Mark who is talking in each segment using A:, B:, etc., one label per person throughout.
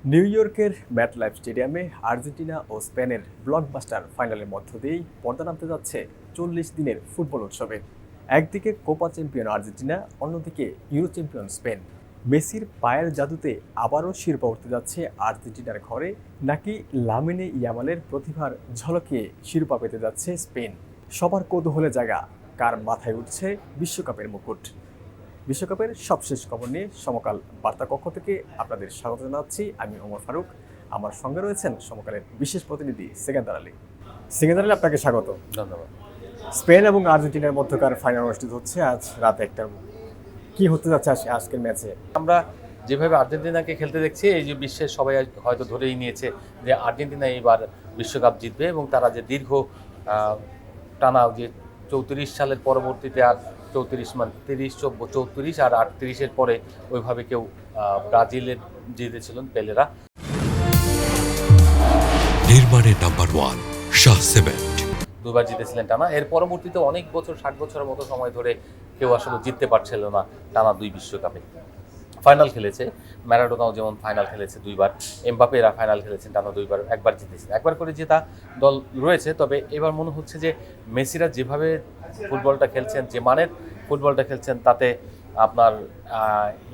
A: New ইয়র্কের ম্যাটলাইফ স্টেডিয়ামে Argentina ও স্পেনের ব্লকবাস্টার ফাইনালের মধ্য দিয়েই পর্দা নামতে যাচ্ছে 40 দিনের ফুটবল উৎসবে। একদিকে কোপা চ্যাম্পিয়ন আর্জেন্টিনা, অন্যদিকে ইউরো চ্যাম্পিয়ন স্পেন। মেসির পায়ের জাদুতে আবারও শিরোপা উঠতে যাচ্ছে আর্জেন্টিনার ঘরে, নাকি লামিনে ইয়ামালের প্রতিভার ঝলকে শিরোপা পেতে যাচ্ছে স্পেন? সবার কৌতূহলে জায়গা, কার মাথায় উঠছে বিশ্বকাপের মুকুট? বিশ্বকাপের সবশেষ খবর নিয়ে সমকাল বার্তা কক্ষ থেকে আপনাদের স্বাগত জানাচ্ছি। আমি ওমর ফারুক। আমার সঙ্গে রয়েছেন সমকালের বিশেষ প্রতিনিধি সেকেন্দার আলী। সেকেন্দার আলী, আপনাকে স্বাগত।
B: ধন্যবাদ।
A: স্পেন এবং আর্জেন্টিনার মধ্যকার ফাইনাল অনুষ্ঠিত হচ্ছে আজ রাত 1টার। কি হতে যাচ্ছে আজকের ম্যাচে?
B: আমরা যেভাবে আর্জেন্টিনাকে খেলতে দেখছি, এই যে বিশ্বের সবাই হয়তো ধরেই নিয়েছে যে আর্জেন্টিনা এইবার বিশ্বকাপ জিতবে, এবং তারা যে দীর্ঘ টানা যে 34 সালের পরবর্তীতে আর 34 মানে 34 আর 38-এর পরে ওইভাবে কেউ ব্রাজিলের জিতেছিলেন পেলেরা।
C: নির্মাণের নাম্বার 1 শাহ সিমেন্ট
B: দুবার জিতেছিলেন টানা। এর পরবর্তীতে অনেক বছর, 60 বছরের মতো সময় ধরে কেউ আসলে জিততে পারছিল না টানা 2 বিশ্বকাপে। ফাইনাল খেলেছে ম্যারাডোনাও, যেমন ফাইনাল খেলেছে 2বার, এমবাপেরা ফাইনাল খেলেছেন টানা 2বার, একবার জিতেছে, একবার করে জেতা দল রয়েছে। তবে এবার মনে হচ্ছে যে মেসিরা যেভাবে ফুটবলটা খেলছেন, যে মানের ফুটবলটা খেলছেন, তাতে আপনার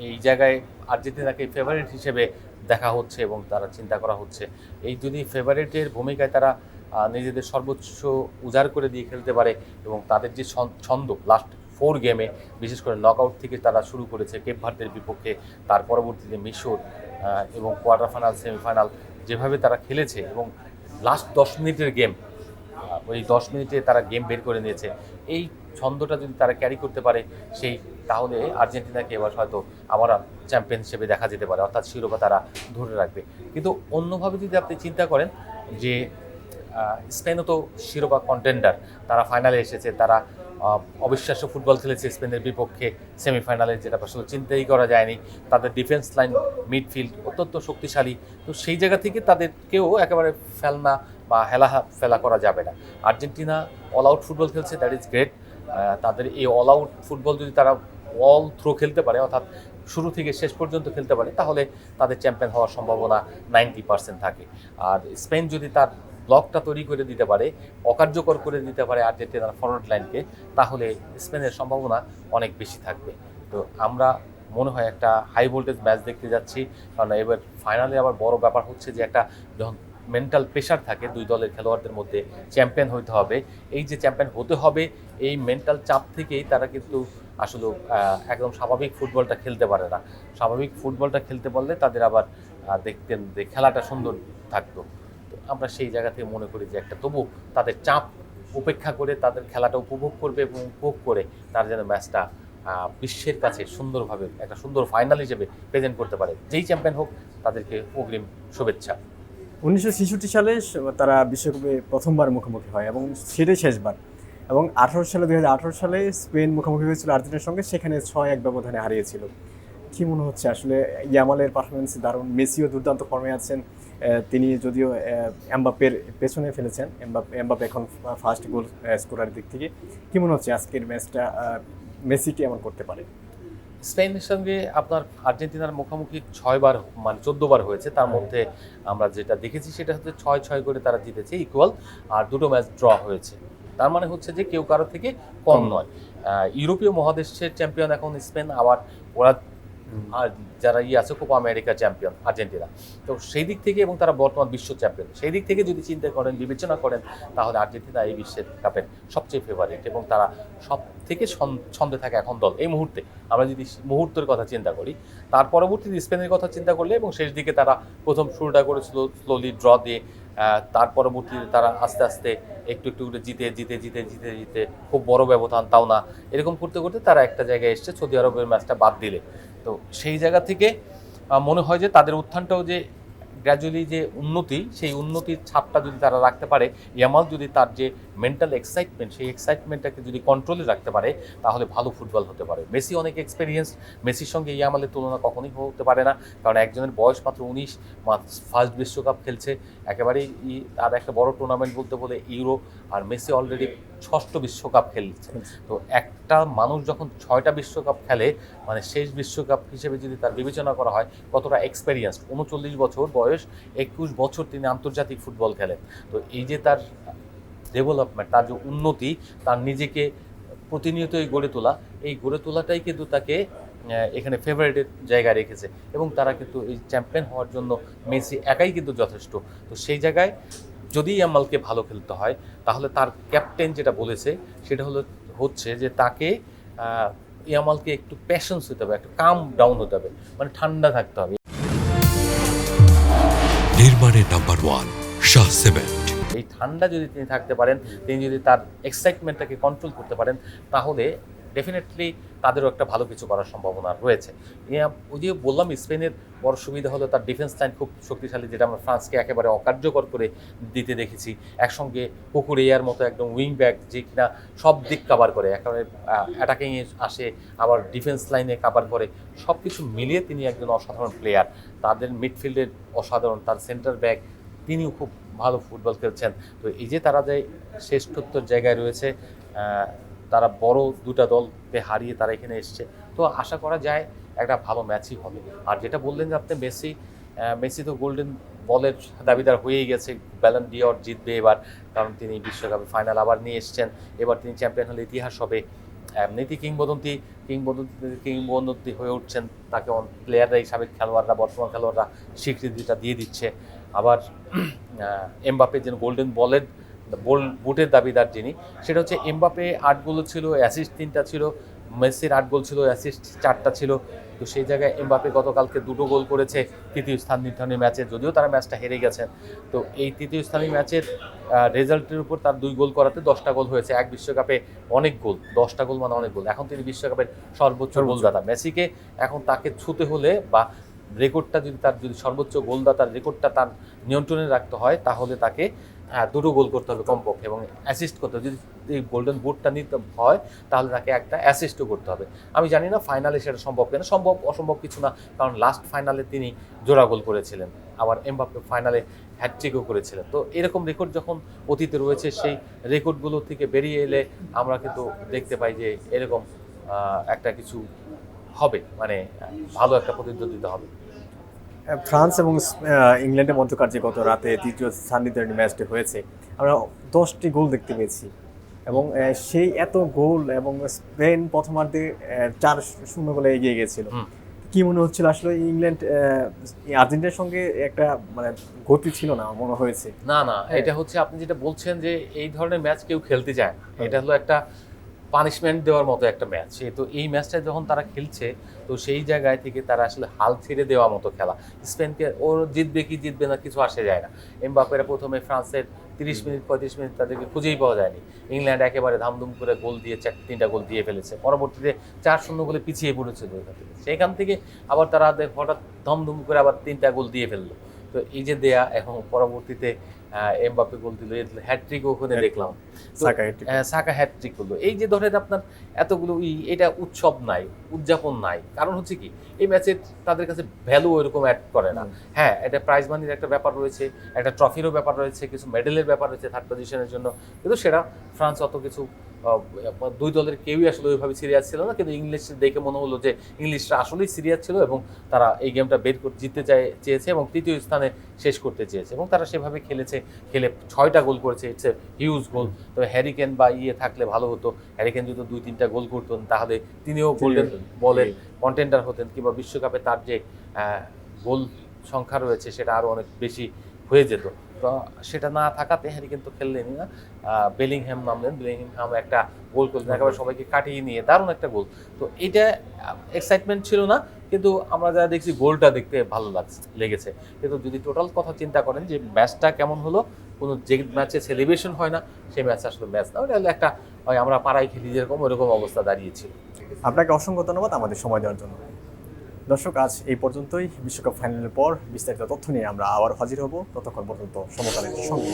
B: এই জায়গায় আর্জেন্টিনাকে ফেভারিট হিসেবে দেখা হচ্ছে এবং তারা চিন্তা করা হচ্ছে এই যদি ফেভারিটের ভূমিকায় তারা নিজেদের সর্বোচ্চ উজাড় করে দিয়ে খেলতে পারে, এবং তাদের যে ছন্দ লাস্ট 4 গেমে, বিশেষ করে নকআউট থেকে তারা শুরু করেছে কেপ ভার্দের বিপক্ষে, তার পরবর্তীতে মিশর, এবং কোয়ার্টার ফাইনাল, সেমিফাইনাল, যেভাবে তারা খেলেছে, এবং লাস্ট 10 মিনিটের গেম, ওই 10 মিনিটে তারা গেম বের করে নিয়েছে। এই ছন্দটা যদি তারা ক্যারি করতে পারে তাহলে আর্জেন্টিনাকে এবার হয়তো আবার চ্যাম্পিয়ন হিসেবে দেখা যেতে পারে, অর্থাৎ শিরোপা তারা ধরে রাখবে। কিন্তু অন্যভাবে যদি আপনি চিন্তা করেন যে স্পেনও তো শিরোপা কন্টেন্ডার, তারা ফাইনালে এসেছে, তারা অবিশ্বাস্য ফুটবল খেলেছে স্পেনের বিপক্ষে সেমিফাইনালে, যেটা আসলে চিন্তাই করা যায়নি। তাদের ডিফেন্স লাইন, মিডফিল্ড অত্যন্ত শক্তিশালী। তো সেই জায়গা থেকে তাদেরকেও একেবারে ফেলনা বা ফেলা করা যাবে না। আর্জেন্টিনা অল আউট ফুটবল খেলছে, দ্যাট ইজ গ্রেট। তাদের এই অল আউট ফুটবল যদি তারা অল থ্রো খেলতে পারে, অর্থাৎ শুরু থেকে শেষ পর্যন্ত খেলতে পারে, তাহলে তাদের চ্যাম্পিয়ন হওয়ার সম্ভাবনা 90% থাকে। আর স্পেন যদি তার ব্লকটা তৈরি করে দিতে পারে, অকার্যকর করে দিতে পারে আর্জেন্টিনার ফরওয়ার্ড লাইনকে, তাহলে স্পেনের সম্ভাবনা অনেক বেশি থাকবে। তো আমরা মনে হয় একটা হাই ভোল্টেজ ম্যাচ দেখতে যাচ্ছি, কারণ এবার ফাইনালে আবার বড় ব্যাপার হচ্ছে যে একটা যখন মেন্টাল প্রেশার থাকে দুই দলের খেলোয়াড়দের মধ্যে, চ্যাম্পিয়ন হতে হবে। এই যে চ্যাম্পিয়ন হতে হবে, এই মেন্টাল চাপ থেকেই তারা কিন্তু আসলে একদম স্বাভাবিক ফুটবলটা খেলতে পারে না। স্বাভাবিক ফুটবলটা খেলতে পারলে তাদের আবার দেখতেন যে খেলাটা সুন্দর থাকতো। তো আমরা সেই জায়গা থেকে মনে করি যে একটা তবু তাদের চাপ উপেক্ষা করে তাদের খেলাটা উপভোগ করবে, এবং উপভোগ করে তারা যেন ম্যাচটা বিশ্বের কাছে সুন্দরভাবে একটা সুন্দর ফাইনাল হিসেবে প্রেজেন্ট করতে পারে। যেই চ্যাম্পিয়ন হোক, তাদেরকে অগ্রিম শুভেচ্ছা।
A: 1966 সালে তারা বিশ্বকাপে প্রথমবার মুখোমুখি হয় এবং সেটাই শেষবার। এবং 2018 সালে স্পেন মুখোমুখি হয়েছিল আর্জেন্টিনার সঙ্গে, সেখানে 6-1 ব্যবধানে হারিয়েছিল। কি মনে হচ্ছে আসলে? ইয়ামালের পারফরমেন্স দারুণ, মেসিও দুর্দান্ত ফর্মে আছেন। তিনি যদিও এমবাপ্পের পেছনে ফেলেছেন, এমবাপ্পে এখন ফার্স্ট গোল স্কোরার দিক থেকে। কি মনে হচ্ছে আজকের ম্যাচটা মেসি কেমন করতে পারে?
B: স্পেনের সঙ্গে আপনার আর্জেন্টিনার মুখোমুখি 6 বার, মানে 14 বার হয়েছে। তার মধ্যে আমরা যেটা দেখেছি সেটা হচ্ছে 6-6 করে তারা জিতেছে, ইকুয়াল। আর 2টো ম্যাচ ড্র হয়েছে। তার মানে হচ্ছে যে কেউ কারো থেকে কম নয়। ইউরোপীয় মহাদেশের চ্যাম্পিয়ন এখন স্পেন, আবার ওরা আর যারা আছে কোপা আমেরিকা চ্যাম্পিয়ন আর্জেন্টিনা। তো সেই দিক থেকে, এবং তারা বর্তমান বিশ্ব চ্যাম্পিয়ন, সেই দিক থেকে যদি চিন্তা করেন, বিবেচনা করেন, তাহলে আর্জেন্টিনা এই বিশ্বের কাপের সবচেয়ে ফেভারিট, এবং তারা সব থেকে ছন্দে থাকে এখন দল এই মুহূর্তে। আমরা যদি মুহূর্তের কথা চিন্তা করি, তার পরবর্তীতে স্পেনের কথা চিন্তা করলে, এবং শেষ দিকে তারা প্রথম শুরুটা করেছিল স্লোলি ড্র দিয়ে, তার পরবর্তীতে তারা আস্তে আস্তে একটু একটু করে জিতে জিতে জিতে জিতে জিতে খুব বড় ব্যবধান তাও না, এরকম করতে করতে তারা একটা জায়গায় এসছে, সৌদি আরবের ম্যাচটা বাদ দিলে। তো সেই জায়গা থেকে মনে হয় যে তাদের উত্থানটাও যে গ্র্যাজুয়ালি যে উন্নতি, সেই উন্নতির ছাপটা যদি তারা রাখতে পারে, ইয়ামাল যদি তার যে মেন্টাল এক্সাইটমেন্ট, সেই এক্সাইটমেন্টটাকে যদি কন্ট্রোলে রাখতে পারে, তাহলে ভালো ফুটবল হতে পারে। মেসি অনেক এক্সপিরিয়েন্স, মেসির সঙ্গে ইয়ামালের তুলনা কখনোই হতে পারে না, কারণ একজনের বয়স মাত্র 19, ফার্স্ট বিশ্বকাপ খেলছে, একেবারেই আর একটা বড় টুর্নামেন্ট বলতে বলে ইউরো, আর মেসি অলরেডি ষষ্ঠ বিশ্বকাপ খেলছে। তো একটা মানুষ যখন 6টা বিশ্বকাপ খেলে, মানে শেষ বিশ্বকাপ হিসেবে যদি তার বিবেচনা করা হয় কতটা এক্সপেরিয়েন্স, 39 বছর বয়স, 21 বছর তিনি আন্তর্জাতিক ফুটবল খেলেন। তো এই যে তার ডেভেলপমেন্ট, তার যে উন্নতি, তার নিজেকে প্রতিনিয়তই গড়ে তোলা, এই গড়ে তোলাটাই কিন্তু তাকে এখানে ফেভারিটের জায়গায় রেখেছে এবং তারা কিন্তু এই চ্যাম্পিয়ন হওয়ার জন্য মেসি একাই কিন্তু যথেষ্ট। তো সেই জায়গায় যদি ইয়ামালকে ভালো খেলতে হয় তাহলে তার ক্যাপ্টেন যেটা বলেছে সেটা হচ্ছে যে তাকে ইয়ামালকে একটু প্যাশন্স হতে হবে, একটু কাম ডাউন হতে হবে, মানে ঠান্ডা থাকতে হবে।
C: নির্মাণে নাম্বার 1 শাহ সিমেন্ট।
B: এই ঠান্ডা যদি তিনি থাকতে পারেন, তিনি যদি তার এক্সাইটমেন্টটাকে কন্ট্রোল করতে পারেন, তাহলে ডেফিনেটলি তাদেরও একটা ভালো কিছু করার সম্ভাবনা রয়েছে। ওই যে বললাম, স্পেনের বড় সুবিধা হলো তার ডিফেন্স লাইন খুব শক্তিশালী, যেটা আমরা ফ্রান্সকে একেবারে অকার্যকর করে দিতে দেখেছি। একসঙ্গে কুকুরেয়ার মতো একদম উইং ব্যাক, যে কিনা সব দিক কাভার করে, একেবারে অ্যাটাকিংয়ে আসে, আবার ডিফেন্স লাইনে কাভার করে, সব কিছু মিলিয়ে তিনি একজন অসাধারণ প্লেয়ার। তাদের মিডফিল্ডের অসাধারণ, তার সেন্টার ব্যাক তিনিও খুব ভালো ফুটবল খেলছেন। তো এই যে তারা যে শ্রেষ্ঠত্বর জায়গায় রয়েছে, তারা বড় দুটা দলকে হারিয়ে তারা এখানে এসছে, তো আশা করা যায় একটা ভালো ম্যাচই হবে। আর যেটা বললেন যে আপনি মেসি তো গোল্ডেন বলের দাবিদার হয়েই গেছে, ব্যালন ডিওর জিতবে এবার, কারণ তিনি বিশ্বকাপে ফাইনাল আবার নিয়ে এসছেন, এবার তিনি চ্যাম্পিয়ন হলে ইতিহাস হবে। এমনিতে কিংবদন্তি হয়ে উঠছেন, তাকে প্লেয়াররা, সাবেক খেলোয়াড়রা, বর্তমান খেলোয়াড়রা স্বীকৃতিটা দিয়ে দিচ্ছে। আবার এমবাপে যেন গোল্ডেন বুটের দাবিদার যিনি, সেটা হচ্ছে এমবাপে 8 গোল ছিল, অ্যাসিস্ট 3টা ছিল, মেসির 8 গোল ছিল, অ্যাসিস্ট 4টা ছিল। তো সেই জায়গায় এমবাপে গতকালকে 2টো গোল করেছে তৃতীয় স্থান নির্ধারণী ম্যাচে, যদিও তারা ম্যাচটা হেরে গেছেন। তো এই তৃতীয় স্থানীয় ম্যাচের রেজাল্টের উপর তার 2 গোল করাতে 10টা গোল হয়েছে। এক বিশ্বকাপে অনেক গোল, 10টা গোল মানে অনেক গোল। এখন তিনি বিশ্বকাপের সর্বোচ্চ গোলদাতা। মেসিকে এখন তাকে ছুতে হলে, বা রেকর্ডটা যদি সর্বোচ্চ গোলদাতার রেকর্ডটা তার নিয়ন্ত্রণে রাখতে হয়, তাহলে তাকে 2টো গোল করতে হবে কমপক্ষে, এবং অ্যাসিস্ট করতে হবে। যদি এই গোল্ডেন বুটটা নিতে হয় তাহলে তাকে একটা অ্যাসিস্টও করতে হবে। আমি জানি না ফাইনালে সেটা সম্ভব কিনা, অসম্ভব কিছু না, কারণ লাস্ট ফাইনালে তিনি জোড়া গোল করেছিলেন, আবার এমবাপ্পে ফাইনালে হ্যাটট্রিকও করেছিলেন। তো এরকম রেকর্ড যখন অতীতে রয়েছে, সেই রেকর্ডগুলো থেকে বেরিয়ে এলে আমরা কিন্তু দেখতে পাই যে এরকম একটা কিছু হবে, মানে ভালো একটা প্রতিদ্বন্দ্বিতা হবে।
A: ফ্রান্স এবং ইংল্যান্ডের মধ্যকার যে গত রাতে তৃতীয় স্থান নির্ধারণী ম্যাচটি হয়েছে, আমরা 10টি গোল দেখতে পেয়েছি, এবং সেই এত গোল, এবং স্পেন প্রথমার্ধে 4-0 গোলে এগিয়ে গিয়েছিল। কি মনে হচ্ছিল আসলে ইংল্যান্ড আর্জেন্টিনার সঙ্গে একটা মানে গতি ছিল না মনে হয়েছে?
B: না, এটা হচ্ছে আপনি যেটা বলছেন যে এই ধরনের ম্যাচ কেউ খেলতে চায় না, এটা হলো একটা পানিশমেন্ট দেওয়ার মতো একটা ম্যাচ। তো এই ম্যাচটা যখন তারা খেলছে, তো সেই জায়গায় থেকে তারা আসলে হাল ছেড়ে দেওয়ার মতো খেলা। স্পেনকে ওর জিতবে কি জিতবে না কিছু আসে যায় না। এমবাপ্পেরা প্রথমে ফ্রান্সের 30 মিনিট 35 মিনিট তাদেরকে খুঁজেই পাওয়া যায়নি। ইংল্যান্ড একেবারে ধামধুম করে গোল দিয়ে 3টা গোল দিয়ে ফেলেছে, পরবর্তীতে 4-0 গোলে পিছিয়ে পড়েছিল সেখান থেকে আবার তারা হঠাৎ ধমধুম করে আবার 3টা গোল দিয়ে ফেললো। তো এই যে দেয়া, এখন পরবর্তীতে এমবাপ্পে গোল দিল, হ্যাটট্রিক ওখানে দেখলাম, সাকা হ্যাটট্রিক করলো। এই যে ধরেন আপনার এতগুলো এটা উৎসব নাই, উদযাপন নাই, কারণ হচ্ছে কি এই ম্যাচে তাদের কাছে ভ্যালু ওইরকম অ্যাড করে না। হ্যাঁ, এটা প্রাইজ মানির একটা ব্যাপার রয়েছে, একটা ট্রফিরও ব্যাপার রয়েছে, কিছু মেডেলের ব্যাপার রয়েছে থার্ড পজিশনের জন্য, কিন্তু সেটা ফ্রান্স অত কিছু, দুই দলের কেউই আসলে ওইভাবে সিরিয়াস ছিল না। কিন্তু ইংলিশ দেখে মনে হলো যে ইংলিশরা আসলেই সিরিয়াস ছিল, এবং তারা এই গেমটা বের করে জিততে চেয়েছে এবং তৃতীয় স্থানে শেষ করতে চেয়েছে, এবং তারা সেভাবে খেলে 6টা গোল করেছে। ইটস এ হিউজ গোল। তবে হ্যারিকেন বা থাকলে ভালো হতো, হ্যারিকেন যদি 2-3টা গোল করতেন তাহলে তিনিও গোল্ডেন বলের কন্টেন্ডার হতেন, কিংবা বিশ্বকাপে তার যে গোল সংখ্যা রয়েছে সেটা আরও অনেক বেশি হয়ে যেত। তো সেটা না থাকাতে হ্যারিকেন তো খেললেনই না, বেলিংহ্যাম নামলেন। বেলিংহ্যাম একটা গোল করলেন, একেবারে সবাইকে কাটিয়ে নিয়ে, দারুণ একটা গোল। তো এইটা এক্সাইটমেন্ট ছিল না, কিন্তু আমরা যারা দেখছি গোলটা দেখতে ভালো লেগেছে। কিন্তু যদি টোটাল কথা চিন্তা করেন যে ম্যাচটা কেমন হলো, কোনো যে ম্যাচে সেলিব্রেশন হয় না সেই ম্যাচ আসলে ম্যাচ না, ওটা হলো একটা আমরা পাড়ায় খেলি যেরকম ওরকম অবস্থা দাঁড়িয়েছিল।
A: আপনাকে অসংখ্য ধন্যবাদ আমাদের সময় দেওয়ার জন্য। দর্শক, আজ এই পর্যন্তই। বিশ্বকাপ ফাইনালের পর বিস্তারিত তথ্য নিয়ে আমরা আবার হাজির হব। ততক্ষণ পর্যন্ত সমকালীন সঙ্গে